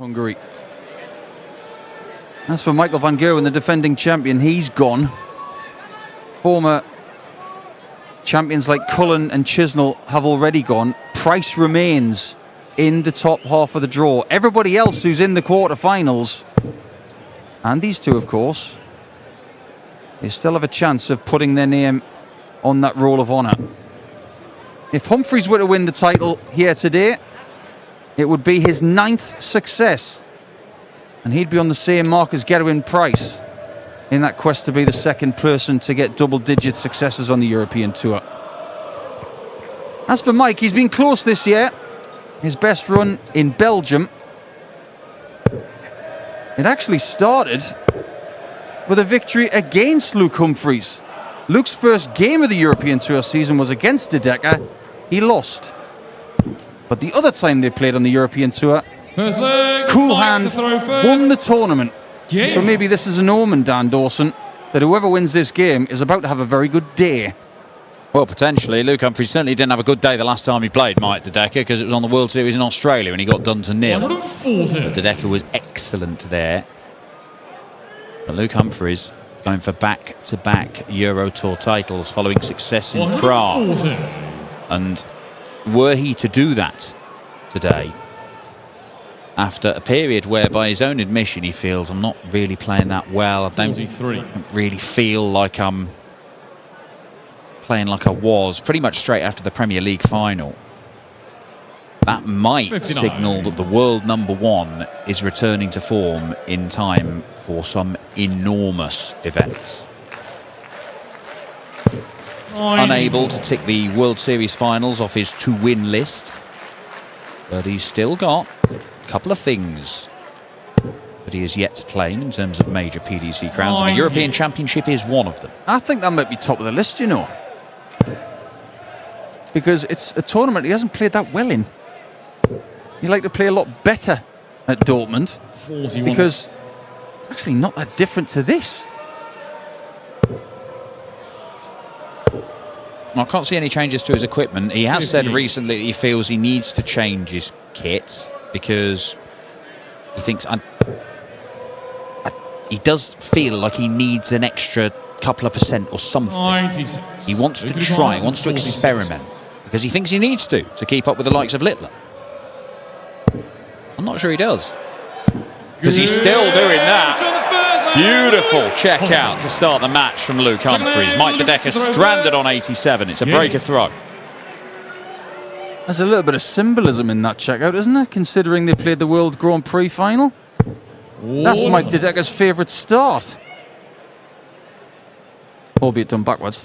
Hungary. As for Michael van Gerwen, the defending champion, he's gone. Former champions like Cullen and Chisnell have already gone. Price remains in the top half of the draw. Everybody else who's in the quarterfinals, and these two, of course, they still have a chance of putting their name on that roll of honour. If Humphries were to win the title here today, it would be his 9th success, and he'd be on the same mark as Gerwyn Price in that quest to be the second person to get double-digit successes on the European Tour. As for Mike, he's been close this year. His best run in Belgium, it actually started with a victory against Luke Humphries. Luke's first game of the European Tour season was against De Decker. He lost. But the other time they played on the European Tour, Cool Hand won the tournament. Yeah. So maybe this is an omen, Dan Dawson, that whoever wins this game is about to have a very good day. Well, potentially. Luke Humphries certainly didn't have a good day the last time he played Mike De Decker, because it was on the World Series in Australia and he got done to nil. But De Decker was excellent there. But Luke Humphries going for back-to-back Euro Tour titles following success in Prague. And were he to do that today, after a period where, by his own admission, he feels, I'm not really playing that well, I don't really feel like I'm playing like I was pretty much straight after the Premier League final, that might 59. Signal that the world #1 is returning to form in time for some enormous events. Unable to tick the World Series finals off his to-win list, but he's still got a couple of things that he has yet to claim in terms of major PDC crowns, and the European Championship is one of them. I think that might be top of the list, you know, because it's a tournament he hasn't played that well in. He'd like to play a lot better at Dortmund, 41. Because it's actually not that different to this. I can't see any changes to his equipment. He has said recently that he feels he needs to change his kit because he thinks he does feel like he needs an extra couple of percent or something. He wants to try, he wants to experiment because he thinks he needs to keep up with the likes of Littler. I'm not sure he does, because he's still doing that. Beautiful check out to start the match from Luke Humphries. Mike De Decker stranded on 87. It's a break of throw. There's a little bit of symbolism in that checkout, isn't there? Considering they played the World Grand Prix final. That's Mike De Decker's favourite start. Albeit done backwards.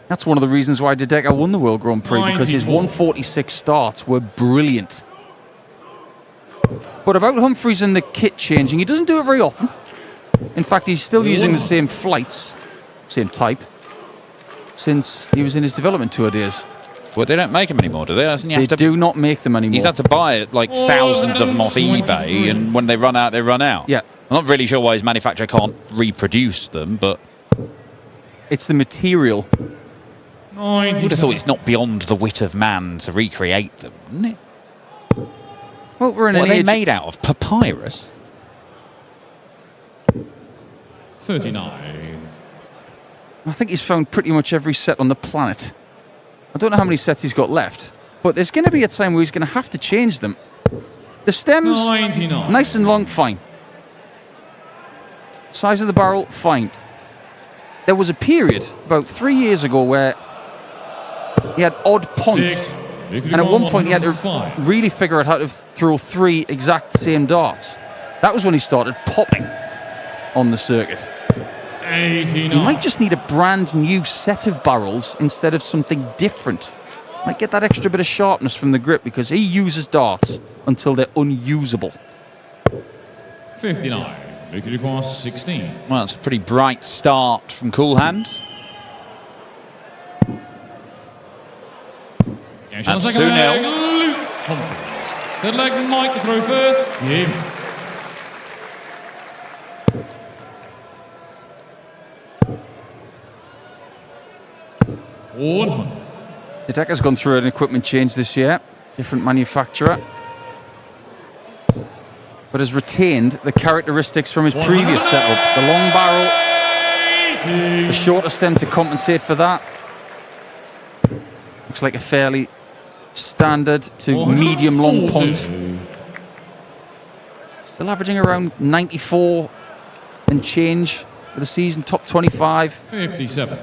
That's one of the reasons why De Decker won the World Grand Prix, because his 146 starts were brilliant. But about Humphries and the kit changing, he doesn't do it very often. In fact, he's still using the same flights, same type, since he was in his development tour days. Well, they don't make them anymore, do they? They do not make them anymore. He's had to buy like thousands of them off eBay, and when they run out, they run out. Yeah. I'm not really sure why his manufacturer can't reproduce them, but it's the material. I would have thought it's not beyond the wit of man to recreate them, wouldn't it? Well, we're in an age... What are they made out of? Papyrus? 39. I think he's found pretty much every set on the planet. I don't know how many sets he's got left, but there's going to be a time where he's going to have to change them. The stems, 99. Nice and long, fine. Size of the barrel, fine. There was a period about 3 years ago where he had odd points. And at one point he had to really figure out how to throw 3 exact same darts. That was when he started popping on the circuit. 89. He might just need a brand new set of barrels instead of something different. Might get that extra bit of sharpness from the grip, because he uses darts until they're unusable. 59. Make it across 16. Well, it's a pretty bright start from Cool Hand. That's 2-0. Third leg, Mike to throw first. Game. De Decker's gone through an equipment change this year. Different manufacturer. but has retained the characteristics from his previous setup. The long barrel, the shorter stem to compensate for that. Looks like a fairly standard to medium long point. Still averaging around 94 and change for the season, top 25. 57.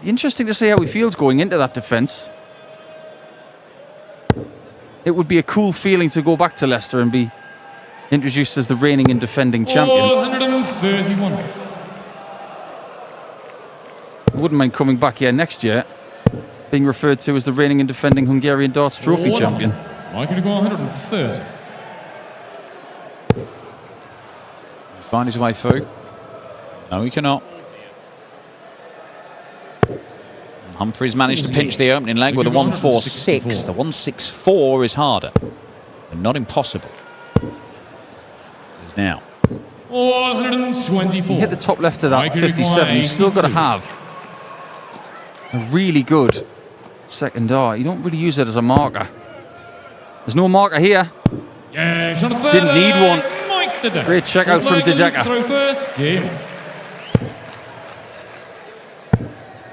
Interesting to see how he feels going into that defence. It would be a cool feeling to go back to Leicester and be introduced as the reigning and defending champion. 131. I wouldn't mind coming back here next year, being referred to as the reigning and defending Hungarian darts trophy champion. Likely to go 130. Find his way through. No, he cannot. Humphries managed to pinch the opening leg with a 146. The 164 is harder, but not impossible. It is now. 124. You hit the top left of that 57. You've still got to have a really good second dart. You don't really use it as a marker. There's no marker here. Yeah, didn't need one. Great check out from De Decker.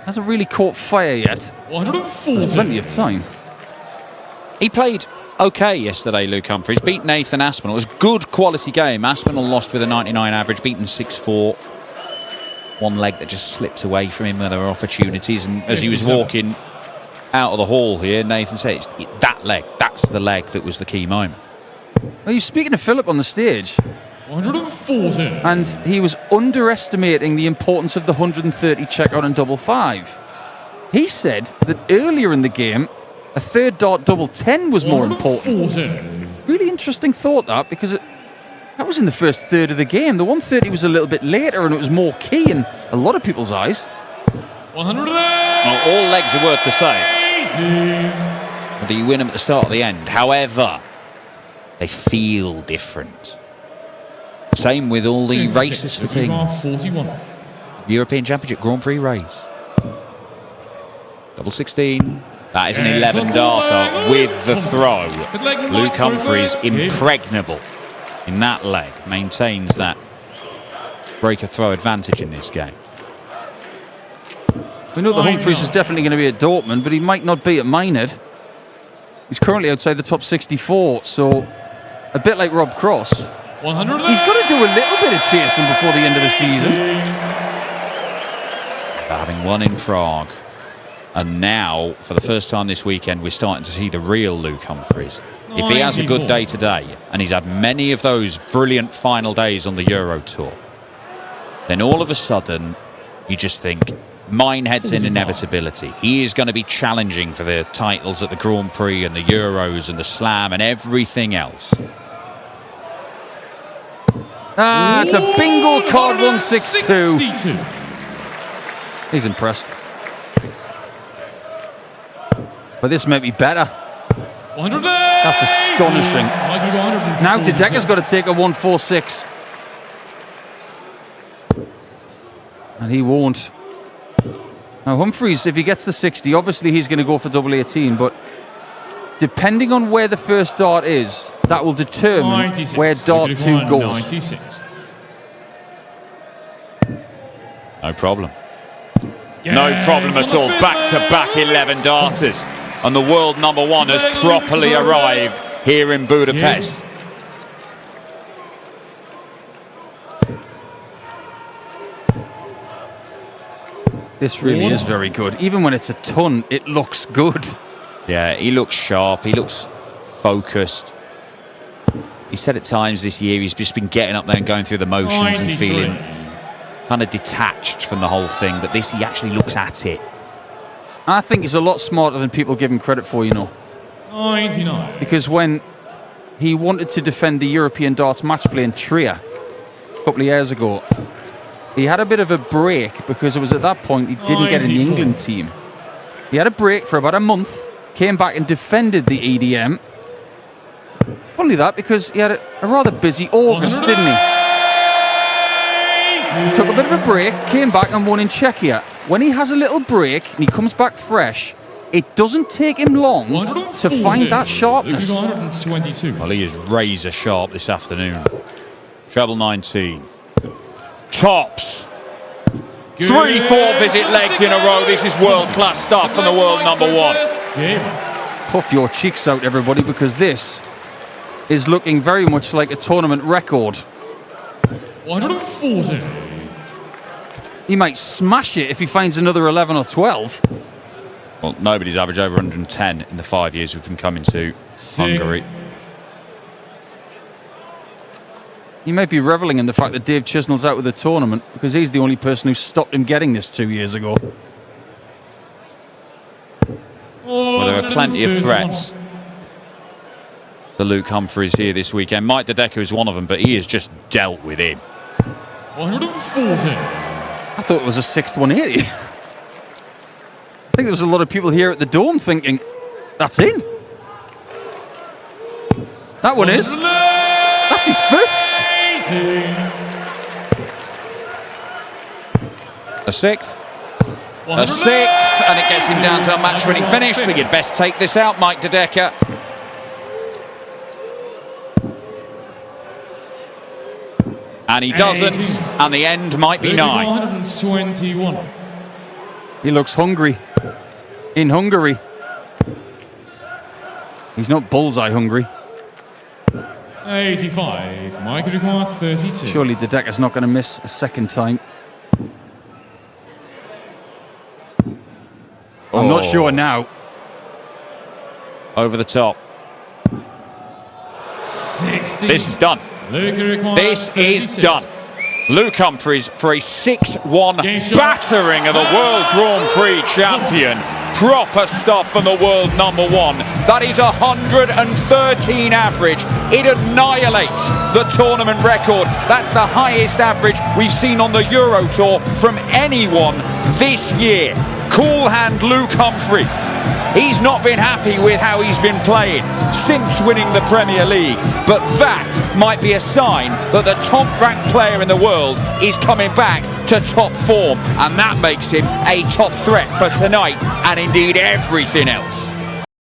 Hasn't really caught fire yet. 140. There's plenty of time. He played okay yesterday, Luke Humphries. Beat Nathan Aspinall. It was a good quality game. Aspinall lost with a 99 average, beaten 6-4. One leg that just slipped away from him where there were opportunities. And as he was walking out of the hall here, Nathan said, that leg, that's the leg that was the key moment. Well, you're speaking to Philip on the stage. 140. And he was underestimating the importance of the 130 checkout and double 5. He said that earlier in the game, a third dart double 10 was more important. Really interesting thought that, because that was in the first third of the game. The 130 was a little bit later and it was more key in a lot of people's eyes. 100. Well, all legs are worth the same. Whether you win them at the start or the end. However, they feel different. Same with all the races for teams. 41. European Championship Grand Prix race. Double 16. That is an 11 darter with the throw. Luke Humphries impregnable in that leg. Maintains that breaker throw advantage in this game. We know that Humphries is definitely going to be at Dortmund, but he might not be at Minehead. He's currently outside the top 64, so a bit like Rob Cross. 100. He's got to do a little bit of chasing before the end of the season. Having won in Prague. And now, for the first time this weekend, we're starting to see the real Luke Humphries. If he has a good day today, and he's had many of those brilliant final days on the Euro Tour, then all of a sudden, you just think, Minehead's in inevitability. He is going to be challenging for the titles at the Grand Prix and the Euros and the Slam and everything else. Ah, it's a bingo card 162. He's impressed. But this may be better. 100. That's astonishing. Now De Decker's got to take a 146. And he won't. Now Humphries, if he gets the 60, obviously he's going to go for double 18, but depending on where the first dart is, that will determine 96. where dart 2 goes. 96. No problem. No problem at all. Back-to-back 11 darters. And the world number 1 has properly arrived here in Budapest. This really is very good. Even when it's a ton, it looks good. Yeah, he looks sharp. He looks focused. He said at times this year he's just been getting up there and going through the motions and feeling kind of detached from the whole thing. But this, he actually looks at it. I think he's a lot smarter than people give him credit for, you know. 99. Because when he wanted to defend the European darts match play in Trier a couple of years ago, he had a bit of a break because it was at that point he didn't get in the England team. He had a break for about a month, came back and defended the EDM. Only that because he had a rather busy August, didn't he? He took a bit of a break, came back and won in Czechia. When he has a little break and he comes back fresh, It doesn't take him long to 140. find that sharpness. 122. Well, he is razor sharp this afternoon. Treble 19. Tops. 3-4 visit legs in a row. This is world-class stuff from the world number 1. Game. Puff your cheeks out, everybody, because this is looking very much like a tournament record. 140. He might smash it if he finds another 11 or 12. Well, nobody's averaged over 110 in the 5 years we've been coming to Hungary. He may be reveling in the fact that Dave Chisnell's out of the tournament because he's the only person who stopped him getting this 2 years ago. Well, there are plenty of threats to Luke Humphries here this weekend. Mike Dedeker is one of them, but he has just dealt with him. 140. I thought it was a 6th 180. I think there was a lot of people here at the Dome thinking, that's in. That one is. That's his first. A 6th. A 6th, and it gets him down to a match-winning finish, so you'd best take this out, Mike Dedeker. And he doesn't, and the end might be 9. 121. He looks hungry. In Hungary. He's not bullseye hungry. 85. Mike would require 32. Surely Dedeker's not going to miss a second time. I'm not sure now. Over the top. 60. This is done. This is done. Luke Humphries for a 6-1 battering of the World Grand Prix champion. Proper stuff from the world number 1. That is 113 average. It annihilates the tournament record. That's the highest average we've seen on the Euro Tour from anyone this year. Cool hand Luke Humphries. He's not been happy with how he's been playing since winning the Premier League, but that might be a sign that the top-ranked player in the world is coming back to top form, and that makes him a top threat for tonight and indeed everything else.